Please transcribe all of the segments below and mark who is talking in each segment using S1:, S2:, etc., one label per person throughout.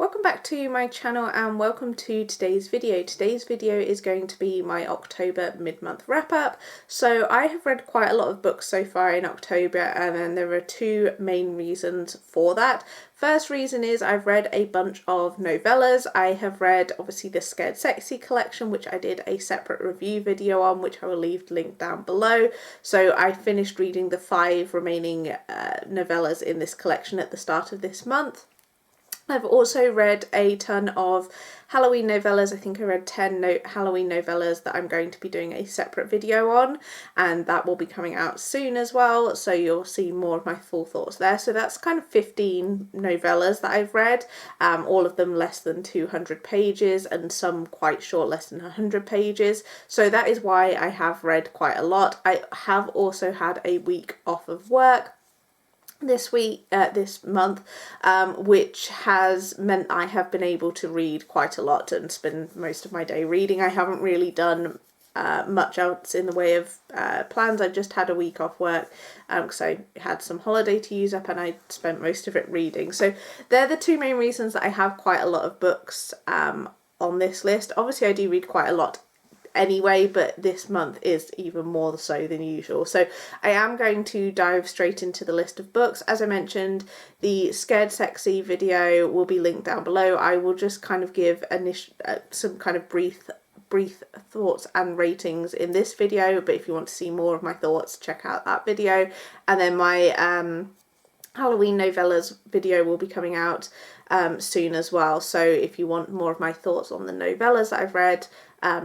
S1: Welcome back to my channel and welcome to today's video. Today's video is going to be my October mid-month wrap-up. So I have read quite a lot of books so far in October, and then there are two main reasons for that. First reason is I've read a bunch of novellas. I have read obviously the Scared Sexy collection, which I did a separate review video on, which I will leave linked down below. So I finished reading the 5 remaining novellas in this collection at the start of this month. I've also read a ton of Halloween novellas. I think I read 10 Halloween novellas that I'm going to be doing a separate video on, and that will be coming out soon as well, so you'll see more of my full thoughts there. So that's kind of 15 novellas that I've read, all of them less than 200 pages and some quite short, less than 100 pages. So that is why I have read quite a lot. I have also had a week off of work this month, which has meant I have been able to read quite a lot and spend most of my day reading. I haven't really done much else in the way of plans. I just had a week off work because I had some holiday to use up, and I spent most of it reading. So they're the two main reasons that I have quite a lot of books on this list. Obviously I do read quite a lot anyway, but this month is even more so than usual. So I am going to dive straight into the list of books. As I mentioned, the Scared Sexy video will be linked down below. I will just kind of give some kind of brief thoughts and ratings in this video, but if you want to see more of my thoughts, check out that video. And then my Halloween novellas video will be coming out soon as well. So if you want more of my thoughts on the novellas that I've read,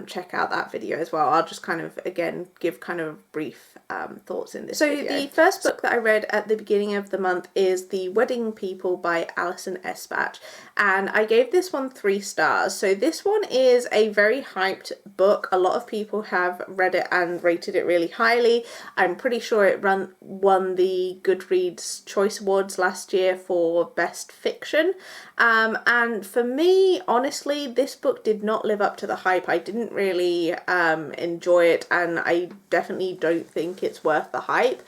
S1: check out that video as well. I'll just kind of, again, give kind of brief thoughts in this video. So the first book that I read at the beginning of the month is The Wedding People by Alison Espach, and I gave this one 3 stars. So this one is a very hyped book. A lot of people have read it and rated it really highly. I'm pretty sure it won the Goodreads Choice Awards last year for Best Fiction. And for me, honestly, this book did not live up to the hype. I didn't really enjoy it, and I definitely don't think it's worth the hype.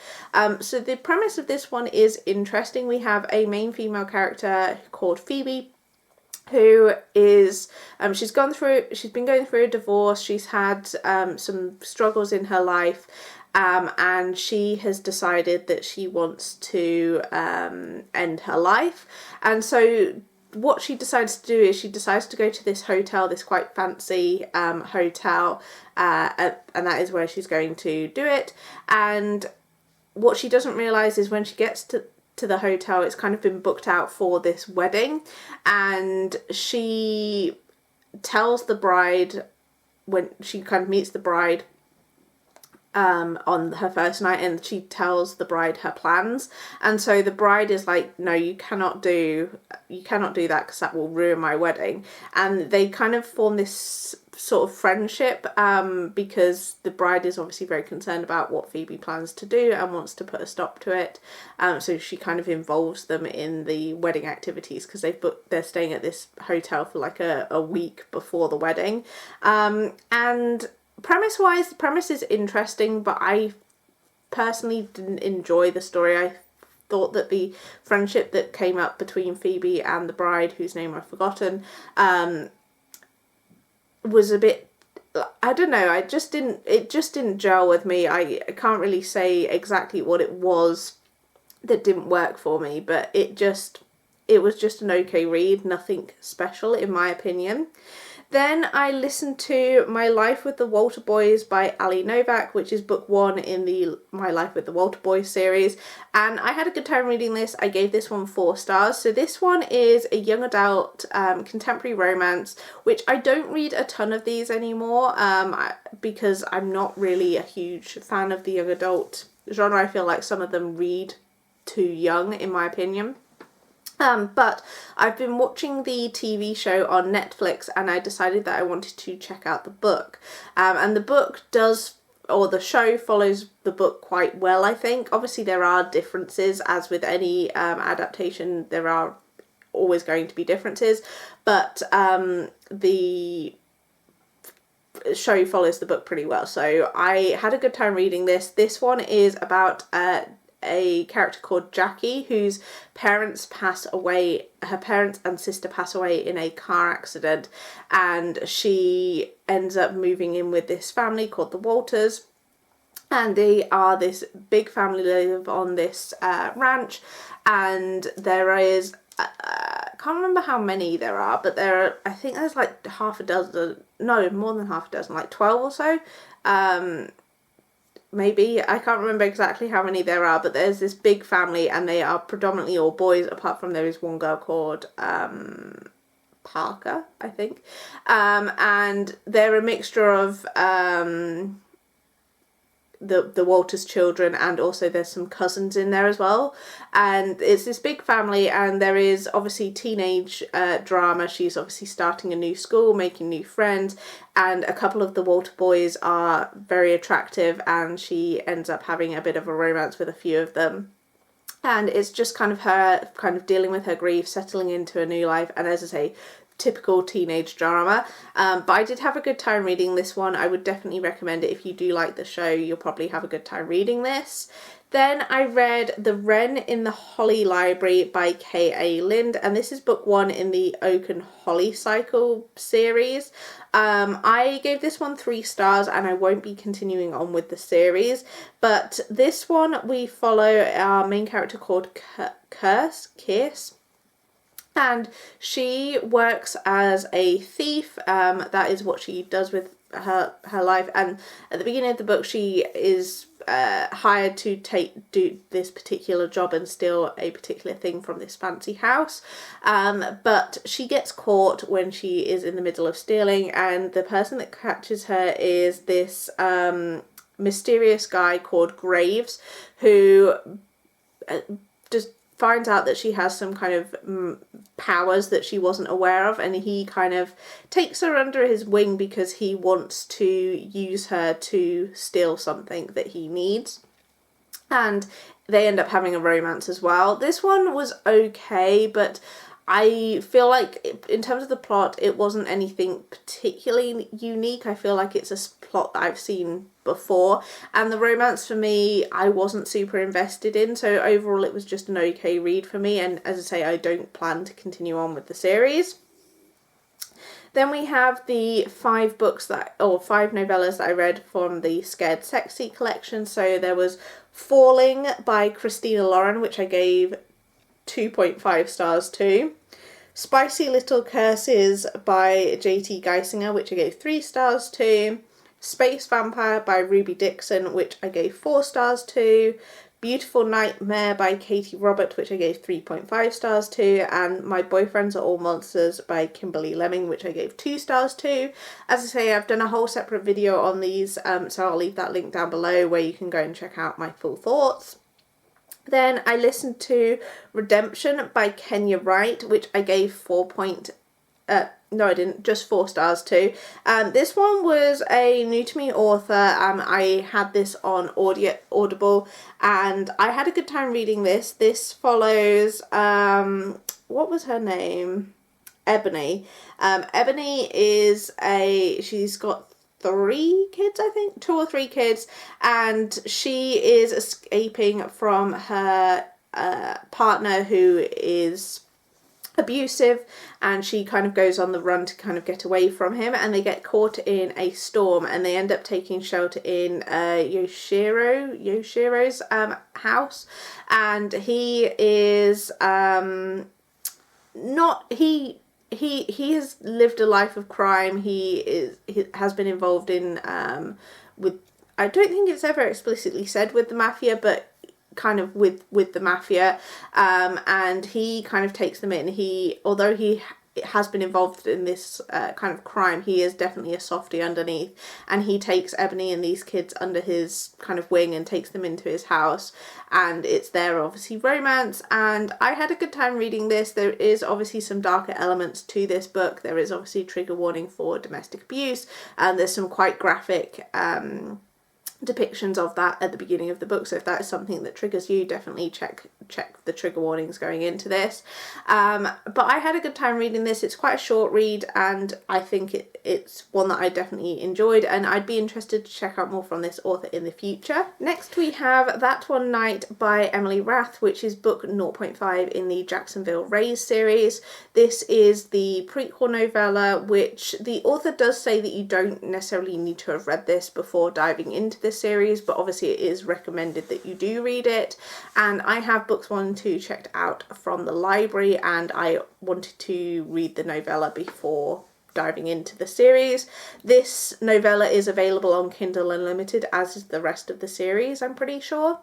S1: So the premise of this one is interesting. We have a main female character called Phoebe, who is she's been going through a divorce. She's had some struggles in her life, and she has decided that she wants to end her life. And so what she decides to do is she decides to go to this hotel, this quite fancy hotel, and that is where she's going to do it. And what she doesn't realise is when she gets to the hotel, it's kind of been booked out for this wedding, and she tells the bride, when she kind of meets the bride on her first night, and she tells the bride her plans, and so the bride is like, no, you cannot do that because that will ruin my wedding. And they kind of form this sort of friendship because the bride is obviously very concerned about what Phoebe plans to do and wants to put a stop to it, so she kind of involves them in the wedding activities because they're staying at this hotel for like a week before the wedding. And premise-wise, the premise is interesting, but I personally didn't enjoy the story. I thought that the friendship that came up between Phoebe and the bride, whose name I've forgotten, was a bit, I don't know, it just didn't gel with me. I can't really say exactly what it was that didn't work for me, but it was just an okay read, nothing special in my opinion. Then I listened to My Life with the Walter Boys by Ali Novak, which is book 1 in the My Life with the Walter Boys series, and I had a good time reading this. I gave this one 4 stars. So this one is a young adult contemporary romance, which I don't read a ton of these anymore because I'm not really a huge fan of the young adult genre. I feel like some of them read too young, in my opinion. But I've been watching the TV show on Netflix, and I decided that I wanted to check out the book. And the book the show follows the book quite well, I think. Obviously there are differences, as with any adaptation, there are always going to be differences, but the show follows the book pretty well. So I had a good time reading this. This one is about a character called Jackie, whose parents pass away. Her parents and sister pass away in a car accident, and she ends up moving in with this family called the Walters. And they are this big family, live on this ranch, and there is, I can't remember how many there are, but I think there's like half a dozen, no, more than half a dozen, like 12 or so. Maybe, I can't remember exactly how many there are, but there's this big family, and they are predominantly all boys, apart from there is one girl called Parker, I think. And they're a mixture of the Walters children, and also there's some cousins in there as well, and it's this big family, and there is obviously teenage drama. She's obviously starting a new school, making new friends, and a couple of the Walter boys are very attractive, and she ends up having a bit of a romance with a few of them. And it's just kind of her kind of dealing with her grief, settling into a new life, and as I say, typical teenage drama. But I did have a good time reading this one. I would definitely recommend it. If you do like the show, you'll probably have a good time reading this. Then I read The Wren in the Holly Library by K.A. Lind, and this is book 1 in the Oak and Holly cycle series. I gave this one 3 stars, and I won't be continuing on with the series, but this one we follow our main character called Kirce, and she works as a thief. That is what she does with her life, and at the beginning of the book she is hired to do this particular job and steal a particular thing from this fancy house, but she gets caught when she is in the middle of stealing, and the person that catches her is this mysterious guy called Graves, who just finds out that she has some kind of powers that she wasn't aware of, and he kind of takes her under his wing because he wants to use her to steal something that he needs. And they end up having a romance as well. This one was okay, but I feel like in terms of the plot, it wasn't anything particularly unique. I feel like it's a plot that I've seen before, and the romance for me I wasn't super invested in, so overall it was just an okay read for me, and as I say, I don't plan to continue on with the series. Then we have the 5 novellas that I read from the Scared Sexy collection. So there was Falling by Christina Lauren, which I gave 2.5 stars to. Spicy Little Curses by J.T. Geisinger, which I gave 3 stars to. Space Vampire by Ruby Dixon, which I gave 4 stars to. Beautiful Nightmare by Katie Robert, which I gave 3.5 stars to, and My Boyfriends Are All Monsters by Kimberly Lemming, which I gave 2 stars to. As I say, I've done a whole separate video on these, so I'll leave that link down below where you can go and check out my full thoughts. Then I listened to Redemption by Kenya Wright, which I gave 4 stars to. This one was a new to me author. I had this on Audible, and I had a good time reading this. This follows, what was her name? Ebony. Ebony is she's got 3 kids, I think, 2 or 3 kids, and she is escaping from her partner who is abusive, and she kind of goes on the run to kind of get away from him, and they get caught in a storm, and they end up taking shelter in Yoshiro's house, and he is he has lived a life of crime. He has been involved in with, I don't think it's ever explicitly said with the mafia, but kind of with the mafia, and he kind of takes them in. Although he has been involved in this kind of crime, he is definitely a softie underneath, and he takes Ebony and these kids under his kind of wing and takes them into his house, and it's their obviously romance, and I had a good time reading this. There is obviously some darker elements to this book. There is obviously trigger warning for domestic abuse, and there's some quite graphic depictions of that at the beginning of the book, so if that is something that triggers you, definitely check the trigger warnings going into this. But I had a good time reading this. It's quite a short read, and I think it's one that I definitely enjoyed, and I'd be interested to check out more from this author in the future. Next we have That One Night by Emily Rath, which is book 0.5 in the Jacksonville Rays series. This is the prequel novella, which the author does say that you don't necessarily need to have read this before diving into this series, but obviously it is recommended that you do read it. And I have books 1 and 2 checked out from the library, and I wanted to read the novella before diving into the series. This novella is available on Kindle Unlimited, as is the rest of the series, I'm pretty sure.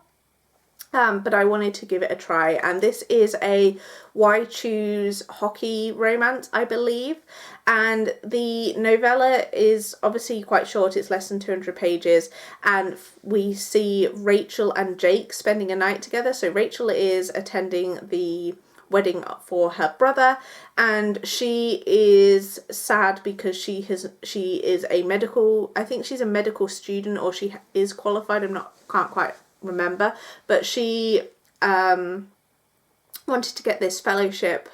S1: But I wanted to give it a try, and this is a Why Choose Hockey romance, I believe, and the novella is obviously quite short. It's less than 200 pages, and we see Rachel and Jake spending a night together. So Rachel is attending the wedding for her brother, and she is sad because she is a medical, I think she's a medical student, or she is qualified, can't quite remember, but she wanted to get this fellowship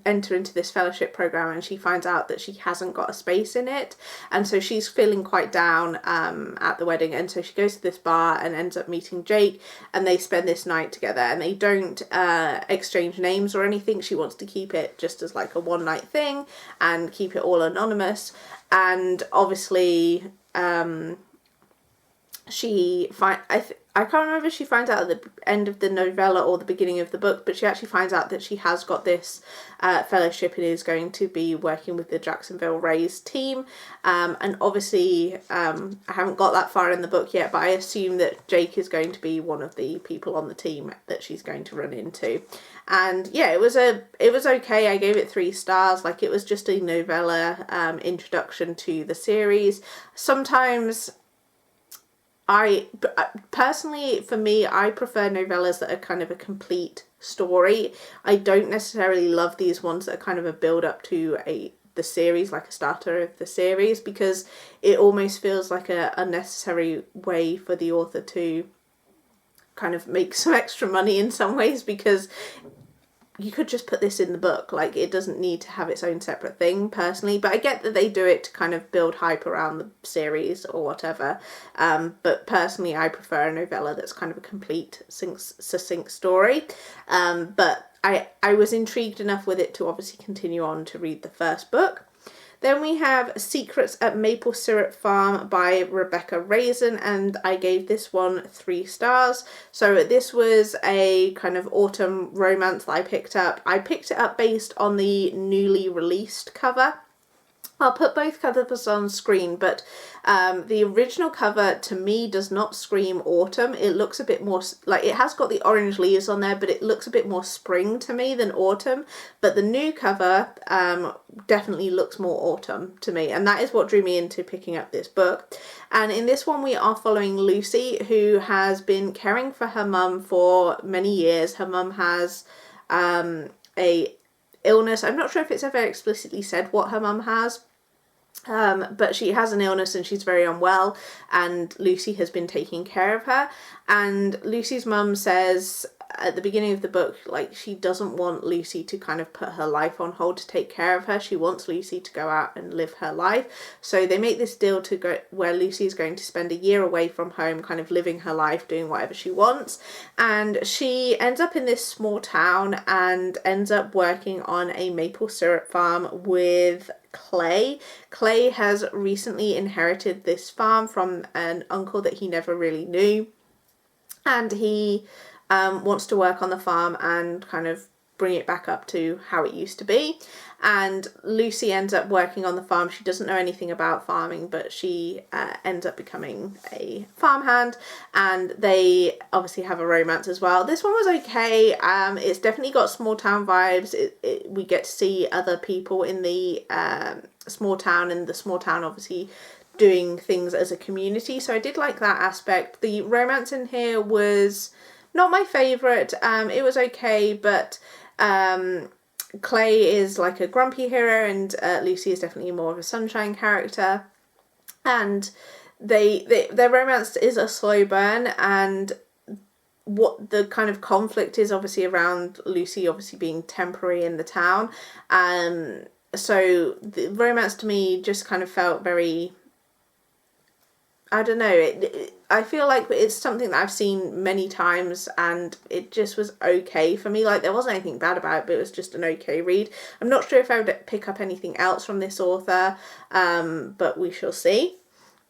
S1: enter into this fellowship program, and she finds out that she hasn't got a space in it, and so she's feeling quite down at the wedding, and so she goes to this bar and ends up meeting Jake, and they spend this night together, and they don't exchange names or anything. She wants to keep it just as like a one night thing and keep it all anonymous, and obviously I can't remember if she finds out at the end of the novella or the beginning of the book, but she actually finds out that she has got this fellowship and is going to be working with the Jacksonville Rays team. And obviously, I haven't got that far in the book yet, but I assume that Jake is going to be one of the people on the team that she's going to run into. And yeah, it was okay. I gave it 3 stars. Like, it was just a novella introduction to the series. Sometimes personally, for me, I prefer novellas that are kind of a complete story. I don't necessarily love these ones that are kind of a build up to the series, like a starter of the series, because it almost feels like a unnecessary way for the author to kind of make some extra money in some ways, because you could just put this in the book. Like, it doesn't need to have its own separate thing, personally, but I get that they do it to kind of build hype around the series or whatever, but personally I prefer a novella that's kind of a complete succinct story, but I was intrigued enough with it to obviously continue on to read the first book. Then we have Secrets at Maple Syrup Farm by Rebecca Raisin, and I gave this one 3 stars. So this was a kind of autumn romance that I picked up. I picked it up based on the newly released cover. I'll put both covers on screen, but the original cover to me does not scream autumn. It looks a bit more, like, it has got the orange leaves on there, but it looks a bit more spring to me than autumn. But the new cover definitely looks more autumn to me, and that is what drew me into picking up this book. And in this one we are following Lucy, who has been caring for her mum for many years. Her mum has a illness. I'm not sure if it's ever explicitly said what her mum has, but she has an illness and she's very unwell, and Lucy has been taking care of her. And Lucy's mum says at the beginning of the book, like, she doesn't want Lucy to kind of put her life on hold to take care of her. She wants Lucy to go out and live her life. So they make this deal to go where Lucy is going to spend a year away from home, kind of living her life, doing whatever she wants. And she ends up in this small town and ends up working on a maple syrup farm with Clay. Clay has recently inherited this farm from an uncle that he never really knew, and he wants to work on the farm and kind of bring it back up to how it used to be. And Lucy ends up working on the farm. She doesn't know anything about farming, but she ends up becoming a farmhand, and they obviously have a romance as well. This one was okay. It's definitely got small town vibes. We get to see other people in the small town, and the small town obviously doing things as a community, so I did like that aspect. The romance in here was not my favourite. It was okay, but Clay is like a grumpy hero, and Lucy is definitely more of a sunshine character. And their romance is a slow burn, and what the kind of conflict is obviously around Lucy obviously being temporary in the town. So the romance to me just kind of felt very, I don't know, I feel like it's something that I've seen many times, and it just was okay for me. Like, there wasn't anything bad about it, but it was just an okay read. I'm not sure if I would pick up anything else from this author, but we shall see.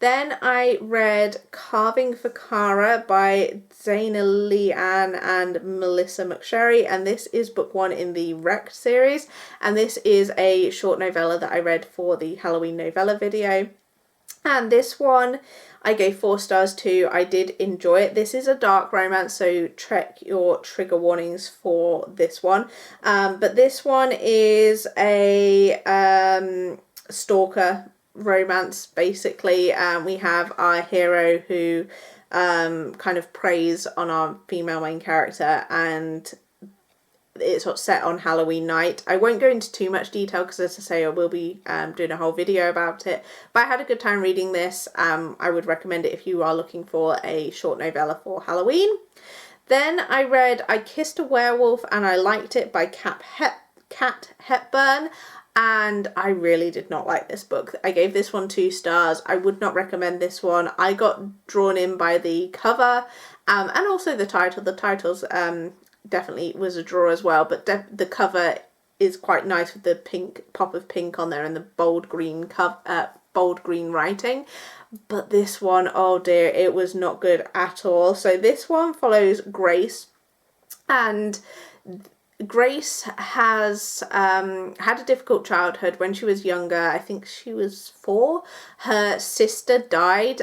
S1: Then I read Carving for Kara by Zaina Leanne and Melissa McSherry, and this is book 1 in the Wrecked series, and this is a short novella that I read for the Halloween novella video. And this one I gave 4 stars to. I did enjoy it. This is a dark romance, so check your trigger warnings for this one. But this one is a stalker romance, basically. We have our hero who kind of preys on our female main character, and it's set on Halloween night. I won't go into too much detail because, as I say, I will be doing a whole video about it, but I had a good time reading this. I would recommend it if you are looking for a short novella for Halloween. Then I read I Kissed a Werewolf and I Liked It by Kat Hepburn, and I really did not like this book. I gave this one 2 stars. I would not recommend this one. I got drawn in by the cover and also the title. The title's definitely was a draw as well, but the cover is quite nice with the pink pop of pink on there and the bold green writing. But this one, oh dear, it was not good at all. So this one follows Grace, and Grace has had a difficult childhood. When she was younger, I think she was 4, her sister died.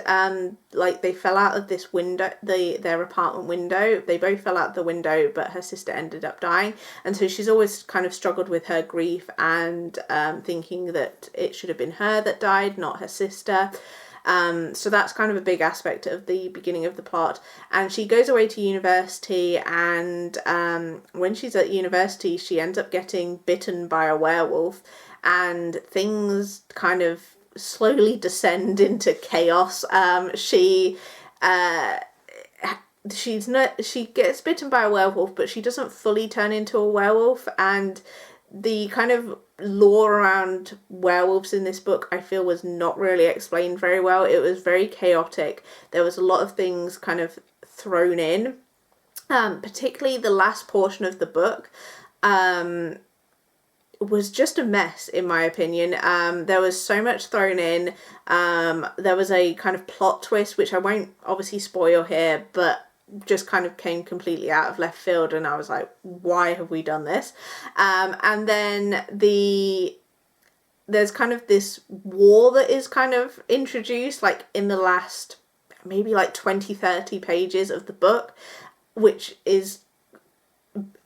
S1: Like, they fell out of this window, their apartment window. They both fell out the window, but her sister ended up dying. And so she's always kind of struggled with her grief and thinking that it should have been her that died, not her sister. So that's kind of a big aspect of the beginning of the plot. And she goes away to university, and when she's at university, she ends up getting bitten by a werewolf, and things kind of slowly descend into chaos. She gets bitten by a werewolf, but she doesn't fully turn into a werewolf, and the kind of lore around werewolves in this book, I feel, was not really explained very well. It was very chaotic. There was a lot of things kind of thrown in, particularly the last portion of the book was just a mess, in my opinion. There was so much thrown in. There was a kind of plot twist, which I won't obviously spoil here, but just kind of came completely out of left field, and I was like, why have we done this? And then there's kind of this war that is kind of introduced, like, in the last maybe like 20-30 pages of the book, which is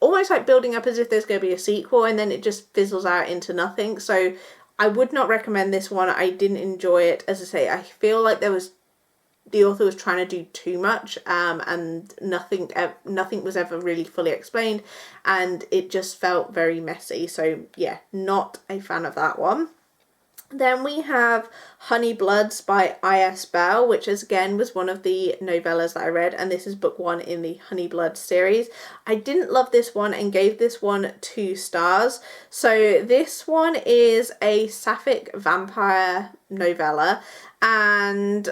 S1: almost like building up as if there's going to be a sequel, and then it just fizzles out into nothing. So I would not recommend this one. I didn't enjoy it. As I say, I feel like the author was trying to do too much, and nothing was ever really fully explained, and it just felt very messy. So yeah, not a fan of that one. Then we have Honey Bloods by I.S. Bell, which again was one of the novellas that I read, and this is book 1 in the Honey Blood series. I didn't love this one and gave this one 2 stars. So this one is a sapphic vampire novella, and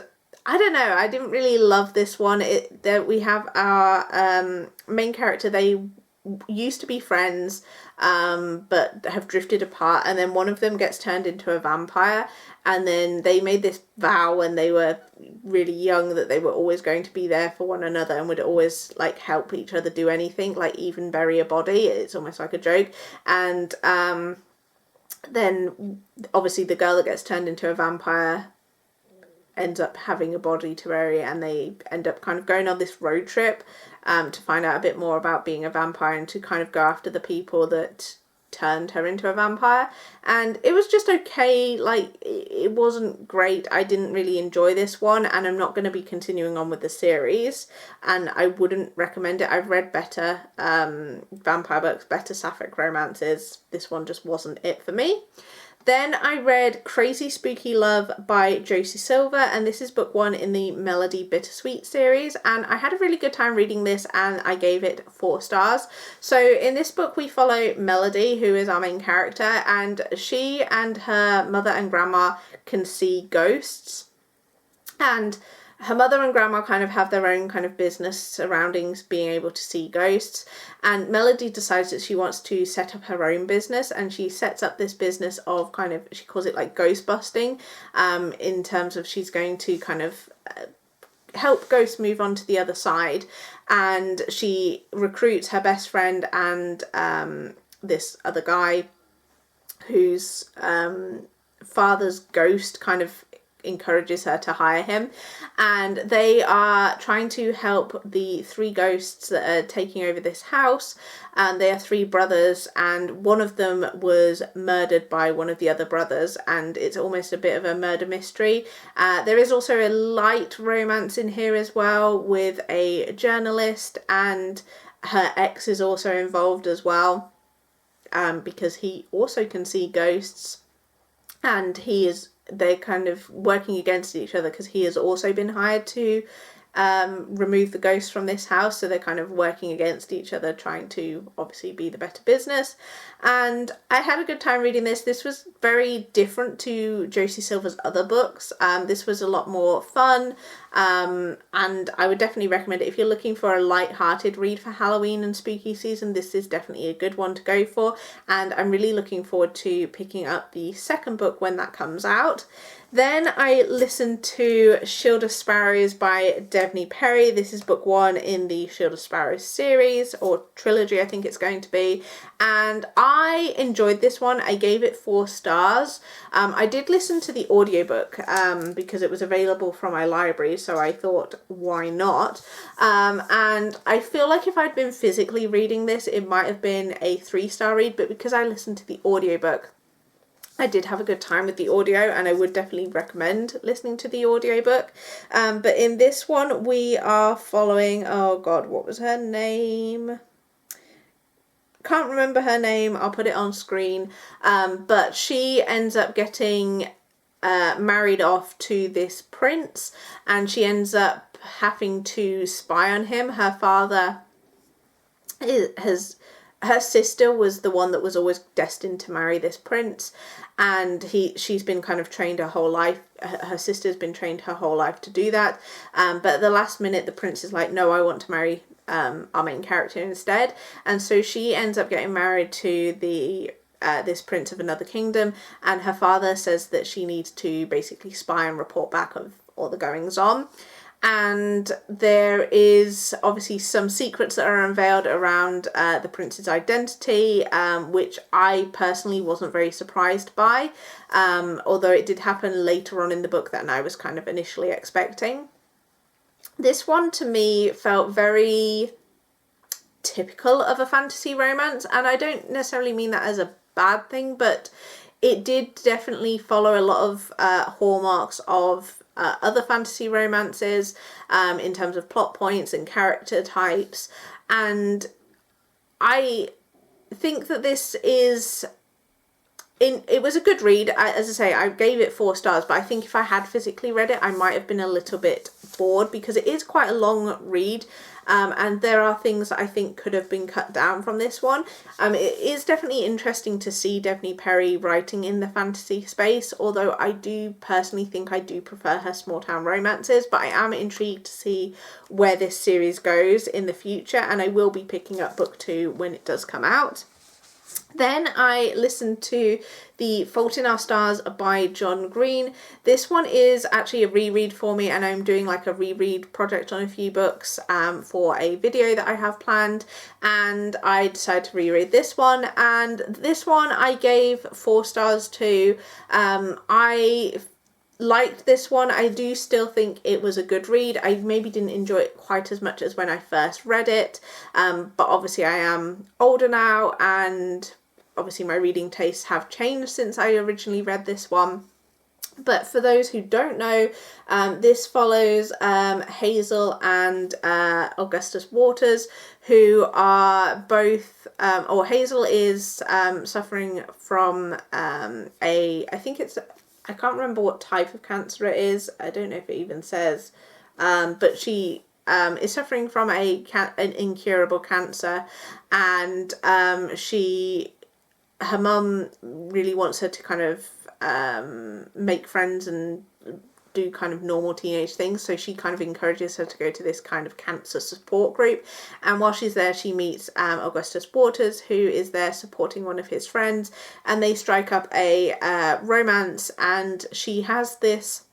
S1: I don't know, I didn't really love this one. We have our main character. They used to be friends, but have drifted apart, and then one of them gets turned into a vampire, and then they made this vow when they were really young that they were always going to be there for one another and would always like help each other do anything, like even bury a body. It's almost like a joke. And then obviously the girl that gets turned into a vampire ends up having a body to bury, and they end up kind of going on this road trip to find out a bit more about being a vampire and to kind of go after the people that turned her into a vampire, and it was just okay. Like, it wasn't great. I didn't really enjoy this one, and I'm not going to be continuing on with the series, and I wouldn't recommend it. I've read better vampire books, better sapphic romances. This one just wasn't it for me. Then I read Crazy Spooky Love by Josie Silver, and this is book 1 in the Melody Bittersweet series, and I had a really good time reading this, and I gave it 4 stars. So in this book we follow Melody, who is our main character, and she and her mother and grandma can see ghosts, and her mother and grandma kind of have their own kind of business surroundings being able to see ghosts, and Melody decides that she wants to set up her own business, and she sets up this business of kind of, she calls it like ghost busting, in terms of she's going to kind of help ghosts move on to the other side, and she recruits her best friend and this other guy whose father's ghost kind of encourages her to hire him, and they are trying to help the 3 ghosts that are taking over this house, and they are 3 brothers, and one of them was murdered by one of the other brothers, and it's almost a bit of a murder mystery. There is also a light romance in here as well with a journalist, and her ex is also involved as well, because he also can see ghosts, and they're kind of working against each other because he has also been hired to remove the ghosts from this house, so they're kind of working against each other, trying to obviously be the better business. And I had a good time reading this. This was very different to Josie Silver's other books. This was a lot more fun, and I would definitely recommend it if you're looking for a light-hearted read for Halloween and spooky season. This is definitely a good one to go for, and I'm really looking forward to picking up the second book when that comes out. Then I listened to Shield of Sparrows by Devney Perry. This is book 1 in the Shield of Sparrows series, or trilogy I think it's going to be, and I enjoyed this one. I gave it 4 stars. I did listen to the audiobook because it was available from my library, so I thought, why not? And I feel like if I'd been physically reading this, it might have been a 3-star read, but because I listened to the audiobook, I did have a good time with the audio, and I would definitely recommend listening to the audiobook. But in this one, we are following, oh God, what was her name? Can't remember her name. I'll put it on screen. But she ends up getting married off to this prince, and she ends up having to spy on him. Her father her sister was the one that was always destined to marry this prince, and she's been kind of trained her whole life. Her sister's been trained her whole life to do that, but at the last minute the prince is like, no, I want to marry our main character instead, and so she ends up getting married to this prince of another kingdom, and her father says that she needs to basically spy and report back of all the goings on. And there is obviously some secrets that are unveiled around the prince's identity, which I personally wasn't very surprised by, although it did happen later on in the book than I was kind of initially expecting. This one to me felt very typical of a fantasy romance, and I don't necessarily mean that as a bad thing, but it did definitely follow a lot of hallmarks of other fantasy romances in terms of plot points and character types, and I think that this is it was a good read. As I say, I gave it 4 stars, but I think if I had physically read it, I might have been a little bit bored because it is quite a long read, and there are things that I think could have been cut down from this one. It is definitely interesting to see Devney Perry writing in the fantasy space, although I do personally think I do prefer her small town romances, but I am intrigued to see where this series goes in the future, and I will be picking up book 2 when it does come out. Then I listened to The Fault in Our Stars by John Green. This one is actually a reread for me, and I'm doing like a reread project on a few books for a video that I have planned, and I decided to reread this one, and this one I gave 4 stars to. I liked this one. I do still think it was a good read. I maybe didn't enjoy it quite as much as when I first read it, but obviously I am older now, and obviously my reading tastes have changed since I originally read this one. But for those who don't know, this follows Hazel and Augustus Waters, who are both, or Hazel is suffering from I can't remember what type of cancer it is. I don't know if it even says, but she is suffering from an incurable cancer, and her mum really wants her to kind of make friends and do kind of normal teenage things, so she kind of encourages her to go to this kind of cancer support group. And while she's there, she meets Augustus Waters, who is there supporting one of his friends, and they strike up a romance. And she has this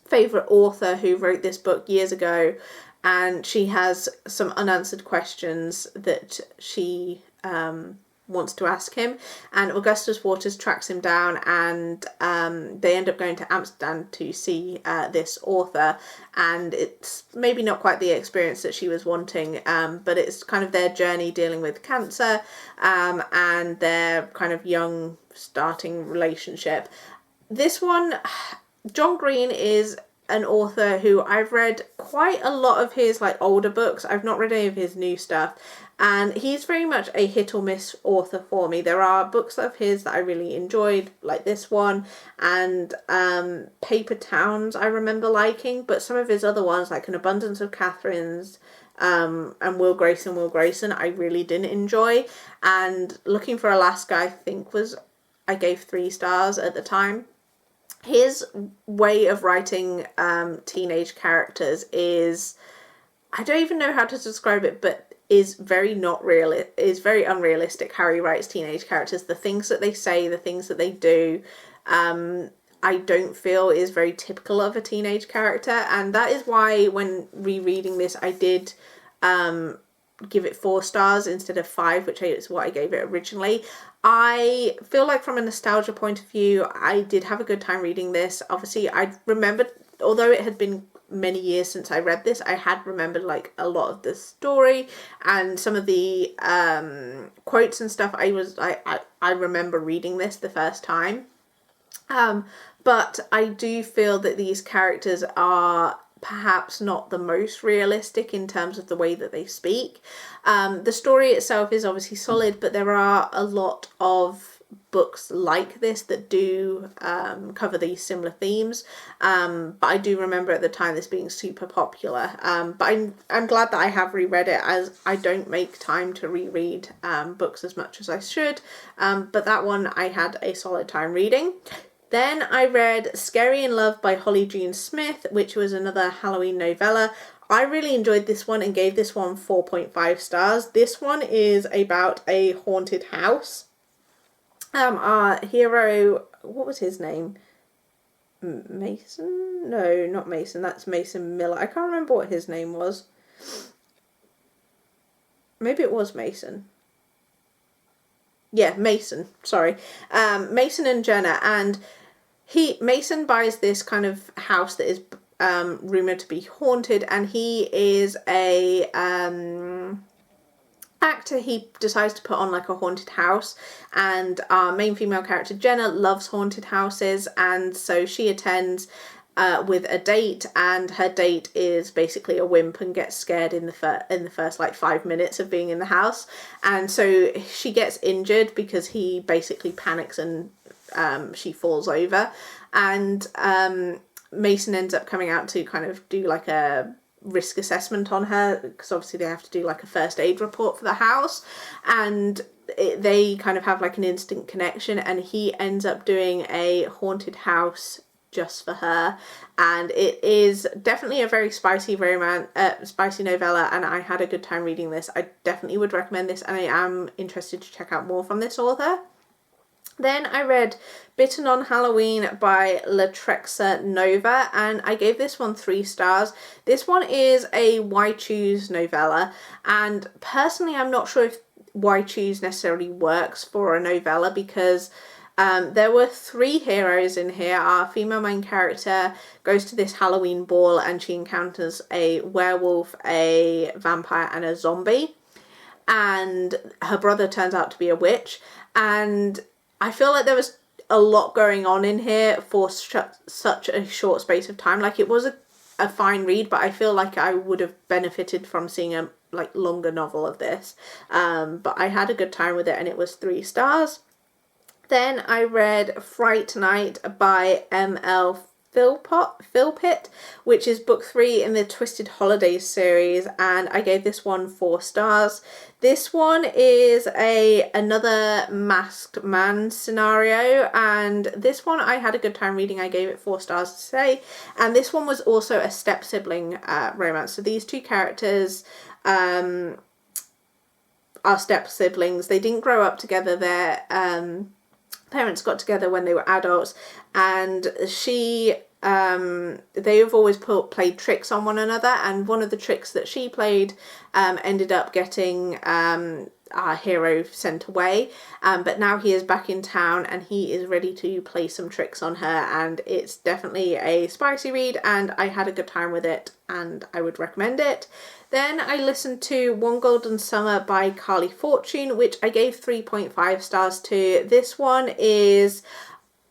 S1: favourite author who wrote this book years ago, and she has some unanswered questions that she wants to ask him, and Augustus Waters tracks him down, and they end up going to Amsterdam to see this author. And it's maybe not quite the experience that she was wanting, but it's kind of their journey dealing with cancer, and their kind of young starting relationship. This one, John Green is an author who I've read quite a lot of his like older books. I've not read any of his new stuff, and he's very much a hit or miss author for me. There are books of his that I really enjoyed, like this one, and Paper Towns I remember liking, but some of his other ones, like An Abundance of Catherines and Will Grayson, I really didn't enjoy. And Looking for Alaska, I gave 3 stars at the time. His way of writing teenage characters is, I don't even know how to describe it, but is very unrealistic how he writes teenage characters. The things that they say, the things that they do, I don't feel is very typical of a teenage character. And that is why when rereading this, I did give it 4 stars instead of 5, which is what I gave it originally. I feel like from a nostalgia point of view, I did have a good time reading this. Obviously, I remembered, although it had been many years since I read this, I had remembered like a lot of the story and some of the quotes and stuff. I remember reading this the first time. But I do feel that these characters are perhaps not the most realistic in terms of the way that they speak. The story itself is obviously solid, but there are a lot of books like this that do cover these similar themes. But I do remember at the time this being super popular. But I'm glad that I have reread it, as I don't make time to reread books as much as I should. But that one I had a solid time reading. Then I read Scary in Love by Holly Jean Smith, which was another Halloween novella. I really enjoyed this one and gave this one 4.5 stars. This one is about a haunted house. Our hero, what was his name? Mason? No, not Mason. That's Mason Miller. I can't remember what his name was. Maybe it was Mason. Yeah, Mason. Sorry. Mason and Jenna. And Mason buys this kind of house that is rumoured to be haunted, and he is a actor. He decides to put on like a haunted house, and our main female character Jenna loves haunted houses, and so she attends with a date, and her date is basically a wimp and gets scared in the first like 5 minutes of being in the house, and so she gets injured because he basically panics and she falls over, and Mason ends up coming out to kind of do like a risk assessment on her, because obviously they have to do like a first aid report for the house, and they kind of have like an instant connection, and he ends up doing a haunted house just for her, and it is definitely a very spicy novella, and I had a good time reading this. I definitely would recommend this, and I am interested to check out more from this author. Then I read Bitten on Halloween by Latrexa Nova, and I gave this one 3 stars. This one is a Why Choose novella, and personally I'm not sure if Why Choose necessarily works for a novella, because there were 3 heroes in here. Our female main character goes to this Halloween ball, and she encounters a werewolf, a vampire, and a zombie. and her brother turns out to be a witch. And I feel like there was a lot going on in here for such a short space of time. Like, it was a fine read, but I feel like I would have benefited from seeing a longer novel of this. But I had a good time with it, and it was 3 stars. Then I read Fright Night by M.L. Philpott, which is book 3 in the Twisted Holidays series, and I gave this one 4 stars. This one is another masked man scenario, and this one I had a good time reading. I gave it 4 stars to say, and this one was also a step sibling romance. So these 2 characters are step siblings. They didn't grow up together. Their parents got together when they were adults, and they have always played tricks on one another, and one of the tricks that she played ended up getting our hero sent away, but now he is back in town and he is ready to play some tricks on her, and it's definitely a spicy read, and I had a good time with it and I would recommend it. Then I listened to One Golden Summer by Carly Fortune, which I gave 3.5 stars to. This one is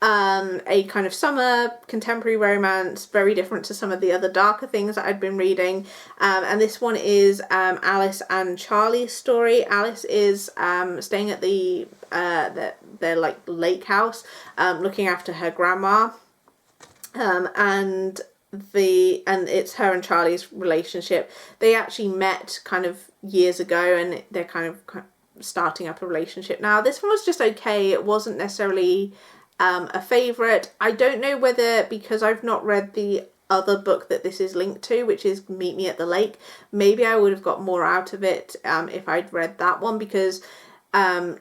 S1: a kind of summer contemporary romance, very different to some of the other darker things that I'd been reading. And this one is Alice and Charlie's story. Alice is staying at their lake house, looking after her grandma, and it's her and Charlie's relationship. They actually met kind of years ago, and they're kind of starting up a relationship now. This one was just okay. It wasn't necessarily a favourite. I don't know whether, because I've not read the other book that this is linked to, which is Meet Me at the Lake, maybe I would have got more out of it if I'd read that one, because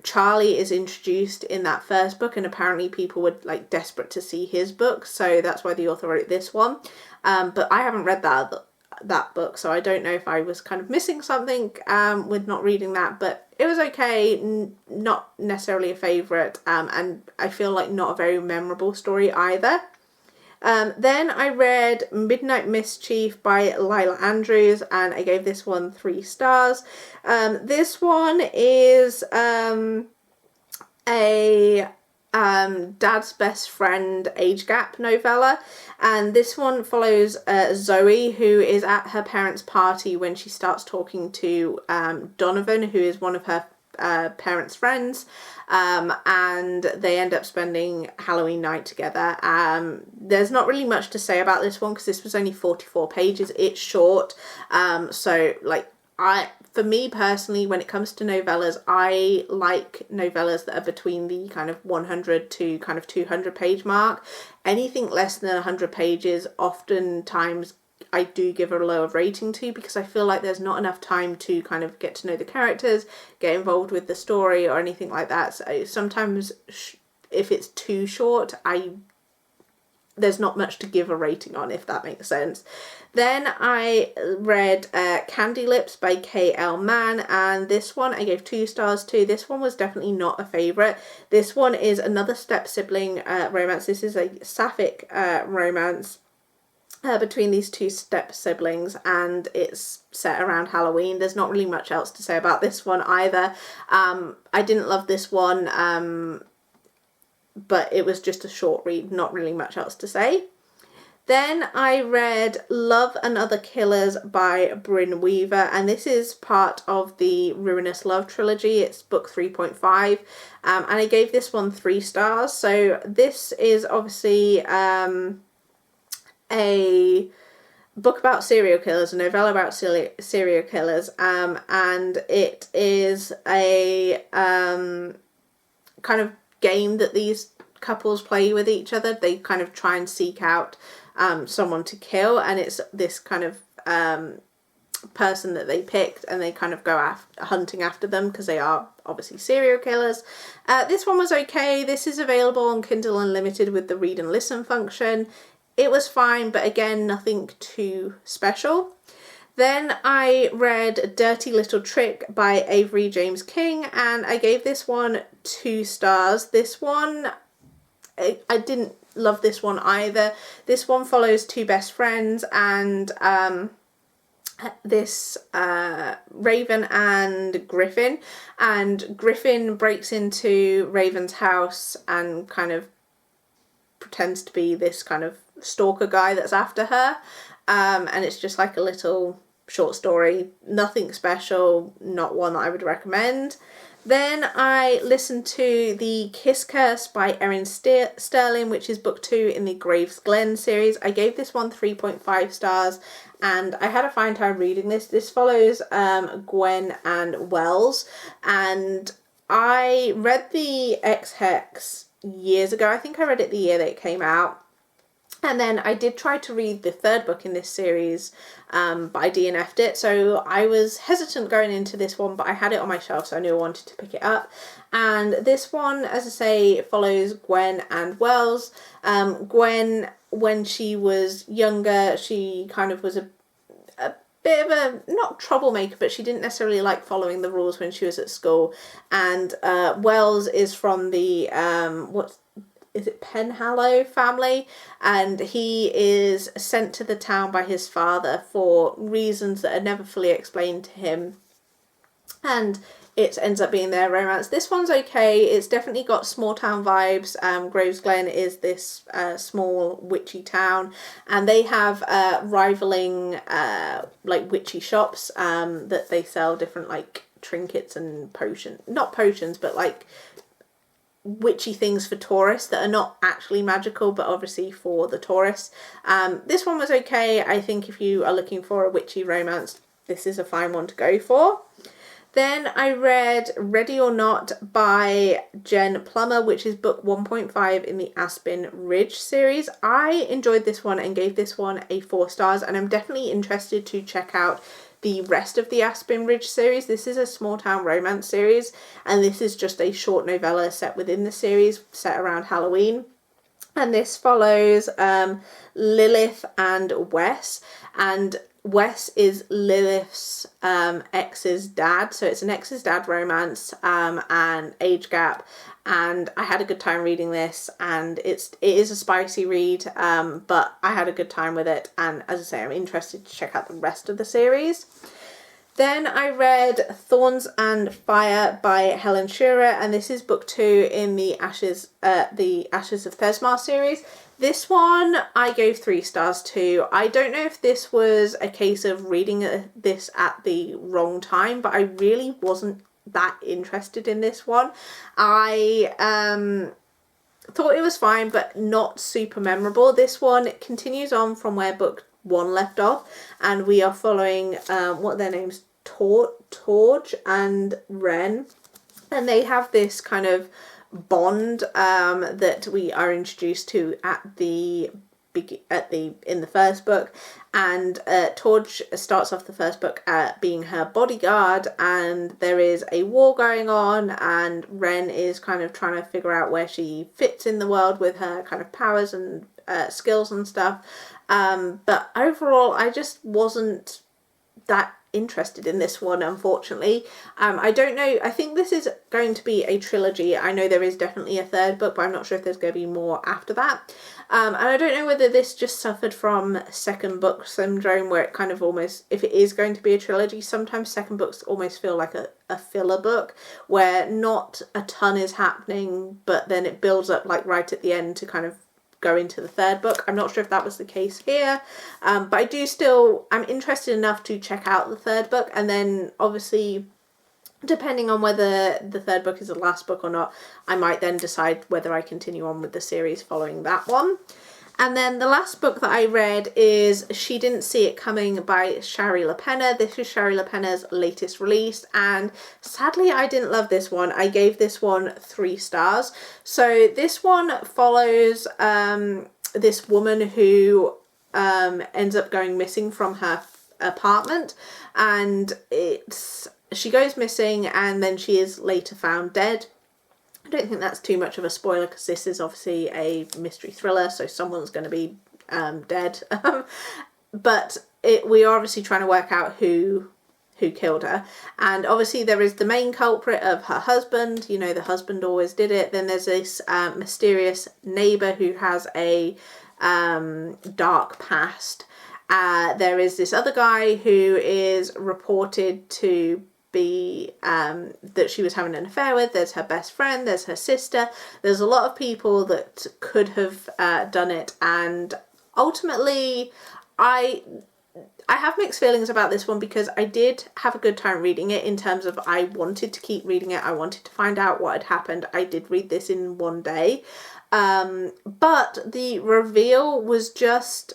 S1: Charlie is introduced in that first book, and apparently people were desperate to see his book, so that's why the author wrote this one. But I haven't read that book, so I don't know if I was kind of missing something with not reading that, but it was okay, not necessarily a favourite, and I feel like not a very memorable story either. Then I read Midnight Mischief by Lila Andrews, and I gave this one 3 stars. This one is a dad's best friend age gap novella, and this one follows Zoe, who is at her parents' party when she starts talking to Donovan, who is one of her parents' friends, and they end up spending Halloween night together. There's not really much to say about this one because this was only 44 pages. It's short, so for me personally, when it comes to novellas, I like novellas that are between the kind of 100 to kind of 200 page mark. Anything less than 100 pages, oftentimes I do give a lower rating to, because I feel like there's not enough time to kind of get to know the characters, get involved with the story or anything like that. So sometimes if it's too short, there's not much to give a rating on, if that makes sense. Then I read Candy Lips by K.L. Mann, and this one I gave 2 stars to. This one was definitely not a favourite. This one is another step sibling romance. This is a sapphic romance between these 2 step siblings, and it's set around Halloween. There's not really much else to say about this one either. I didn't love this one, but it was just a short read, not really much else to say. Then I read Love and Other Killers by Brynne Weaver, and this is part of the Ruinous Love trilogy. It's book 3.5, and I gave this one 3 stars. So this is obviously a book about serial killers, a novella about serial killers, and it is a kind of game that these couples play with each other. They kind of try and seek out someone to kill, and it's this kind of person that they picked, and they kind of go hunting after them because they are obviously serial killers. This one was okay. This is available on Kindle Unlimited with the read and listen function. It was fine, but again, nothing too special. Then I read Dirty Little Trick by Avery James King, and I gave this one 2 stars. This one, I didn't love this one either. This one follows 2 best friends, and this Raven and Griffin, and Griffin breaks into Raven's house and kind of pretends to be this kind of stalker guy that's after her, and it's just like a little short story, nothing special, not one that I would recommend. Then I listened to The Kiss Curse by Erin Sterling, which is book 2 in the Graves Glen series. I gave this one 3.5 stars, and I had a fine time reading this. This follows Gwen and Wells, and I read the Ex-Hex years ago. I think I read it the year that it came out. And then I did try to read the third book in this series, but I DNF'd it. So I was hesitant going into this one, but I had it on my shelf, so I knew I wanted to pick it up. And this one, as I say, follows Gwen and Wells. Gwen, when she was younger, she kind of was a bit of a, not troublemaker, but she didn't necessarily like following the rules when she was at school. And Wells is from the, is it Penhallow family, and he is sent to the town by his father for reasons that are never fully explained to him, and it ends up being their romance. This one's okay. It's definitely got small town vibes. Graves Glen is this small witchy town, and they have rivaling like witchy shops that they sell different like trinkets and not potions, but like witchy things for tourists that are not actually magical, but obviously for the tourists. This one was okay. I think if you are looking for a witchy romance, this is a fine one to go for. Then I read Ready or Not by Jen Plummer, which is book 1.5 in the Aspen Ridge series. I enjoyed this one and gave this one a 4 stars, and I'm definitely interested to check out the rest of the Aspen Ridge series. This is a small town romance series, and this is just a short novella set within the series, set around Halloween. And this follows Lilith and Wes, and Wes is Lilith's ex's dad, so it's an ex's dad romance and age gap. And I had a good time reading this, and it is a spicy read, but I had a good time with it, and as I say, I'm interested to check out the rest of the series. Then I read Thorns and Fire by Helen Shearer, and this is book 2 in the Ashes of Thesmar series. This one I gave 3 stars to. I don't know if this was a case of reading this at the wrong time, but I really wasn't that interested in this one. I thought it was fine, but not super memorable. This one continues on from where book 1 left off, and we are following what their names, Torge and Ren, and they have this kind of bond that we are introduced to in the first book. And Torge starts off the first book being her bodyguard, and there is a war going on, and Ren is kind of trying to figure out where she fits in the world with her kind of powers and skills and stuff. But overall, I just wasn't that interested in this one, unfortunately. I don't know, I think this is going to be a trilogy. I know there is definitely a third book, but I'm not sure if there's going to be more after that. And I don't know whether this just suffered from second book syndrome, where it kind of almost, if it is going to be a trilogy, sometimes second books almost feel like a filler book, where not a ton is happening, but then it builds up like right at the end to kind of go into the third book. I'm not sure if that was the case here, but I'm interested enough to check out the third book, and then obviously depending on whether the third book is the last book or not, I might then decide whether I continue on with the series following that one. And then the last book that I read is She Didn't See It Coming by Shari LaPenna. This is Shari LaPenna's latest release, and sadly I didn't love this one. I gave this one 3 stars. So this one follows this woman who ends up going missing from her apartment, and she goes missing and then she is later found dead. I don't think that's too much of a spoiler because this is obviously a mystery thriller, so someone's going to be dead. But we are obviously trying to work out who killed her. And obviously there is the main culprit of her husband. You know, the husband always did it. Then there's this mysterious neighbour who has a dark past. There is this other guy who is reported to be that she was having an affair with. There's her best friend, there's her sister, there's a lot of people that could have done it, and ultimately I have mixed feelings about this one, because I did have a good time reading it, in terms of I wanted to keep reading it, I wanted to find out what had happened. I did read this in one day, but the reveal was just,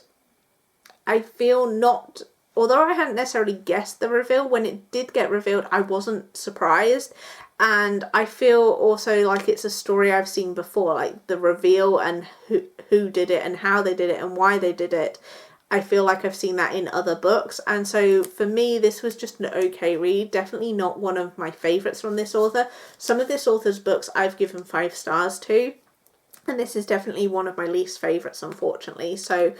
S1: I feel not, although I hadn't necessarily guessed the reveal, when it did get revealed, I wasn't surprised. And I feel also like it's a story I've seen before, like the reveal and who did it and how they did it and why they did it. I feel like I've seen that in other books. And so for me, this was just an okay read. Definitely not one of my favourites from this author. Some of this author's books I've given 5 stars to, and this is definitely one of my least favourites, unfortunately. So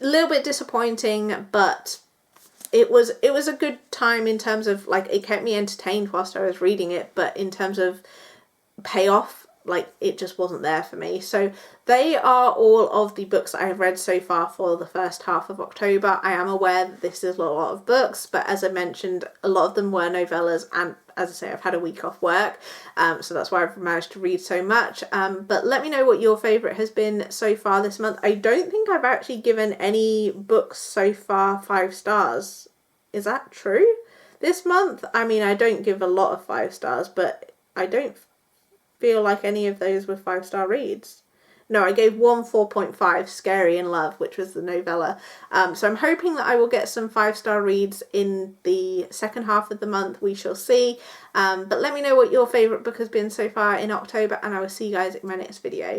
S1: a little bit disappointing, but it was a good time in terms of, like, it kept me entertained whilst I was reading it, but in terms of payoff, like, it just wasn't there for me. So they are all of the books I have read so far for the first half of October. I am aware that this is a lot of books, but as I mentioned, a lot of them were novellas, and as I say, I've had a week off work, so that's why I've managed to read so much. But let me know what your favourite has been so far this month. I don't think I've actually given any books so far 5 stars. Is that true? This month? I mean, I don't give a lot of 5 stars, but I don't feel like any of those were 5-star reads. No, I gave one 4.5, Scary in Love, which was the novella. So I'm hoping that I will get some 5-star reads in the second half of the month. We shall see. But let me know what your favourite book has been so far in October, and I will see you guys in my next video.